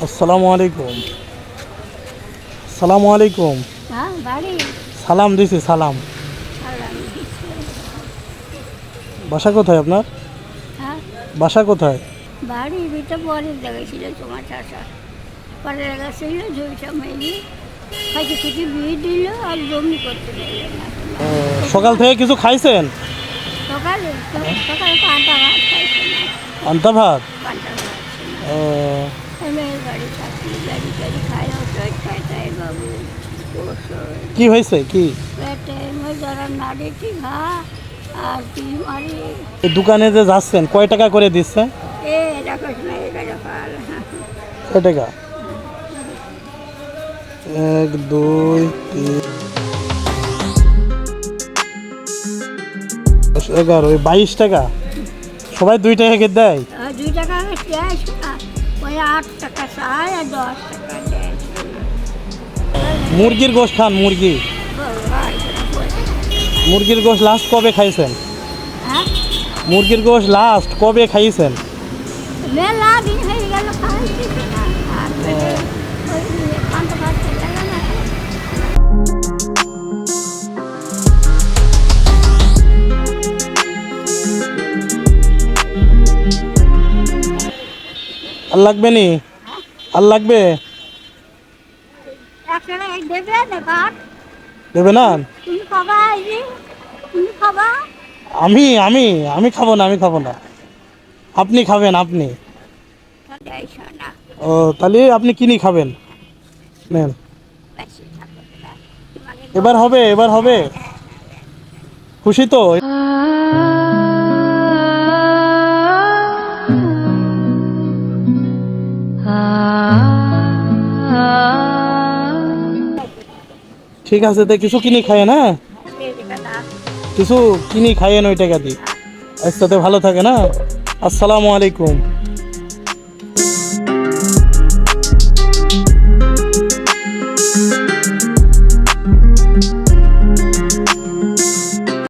আসসালামু আলাইকুম। আসসালামু আলাইকুম। হ্যাঁ বাড়ি সালাম দিছি, সালাম। সালাম দিচ্ছে। বাসা কোথায় আপনার? হ্যাঁ বাসা কোথায়? বাড়ি ভিতরে পরের জায়গায় ছিল তোমার চাষা পরের জায়গা ছিল ঝুলটা মেলি খাইতে খুঁজে বিয়ে দিল আর জমি করতে দিল না। সকাল থেকে কিছু খাইছেন? সকালে সকালে তো আটা ভাত খাইছে না, আন্তা ভাত? পান্তা ভাত ছিল না। ও, মেয়ের বাড়ি থাকি গাড়ি গাড়ি খাই ওষুধ খাই তাই বাবু ওষুধ কি হয়েছে কি? পেটে যারা নাড়ি ঠিক আর কি মারি এই দোকানে যে যাচ্ছেন কয় টাকা করে দিচ্ছে? এ রাখাস না এটা রাখাল কয় টাকা? 1 2 3 11 22 টাকা। সবাই 2 টাকা করে দেয়? 2 টাকা দেয় না, ওই 8 টাকা চায় আর 10 টাকা দেয়। মুরগির গোশত খান, মুরগি। মুরগির গোশত লাস্ট কবে খাইছেন? হ্যাঁ মুরগির গোশত লাস্ট কবে খাইছেন? মেলা দিন হয়ে গেল খাইছি না আর ওই পান্তা ভাত খেতে গেল না। আর লাগবে নি? আর লাগবে? একসাথে দেবে না ভাত দেবে না? তুমি খাবা এই যে তুমি খাবা আমি আমি আমি খাবো না, আমি খাবো না। আপনি খাবেন, আপনি। দেয় না ও, তাহলে আপনি কিনি খাবেন। নেন, বেশি থাকবে না তোমাকে এবার হবে, এবার হবে। খুশি তো? ঠিক আছে, তো কিছু কিনি খায়েন। হ্যাঁ, কিছু কিনি খাইয়েন ওই টাকা দিয়ে। আজকে ভালো থাকে না। আসসালামু আলাইকুম।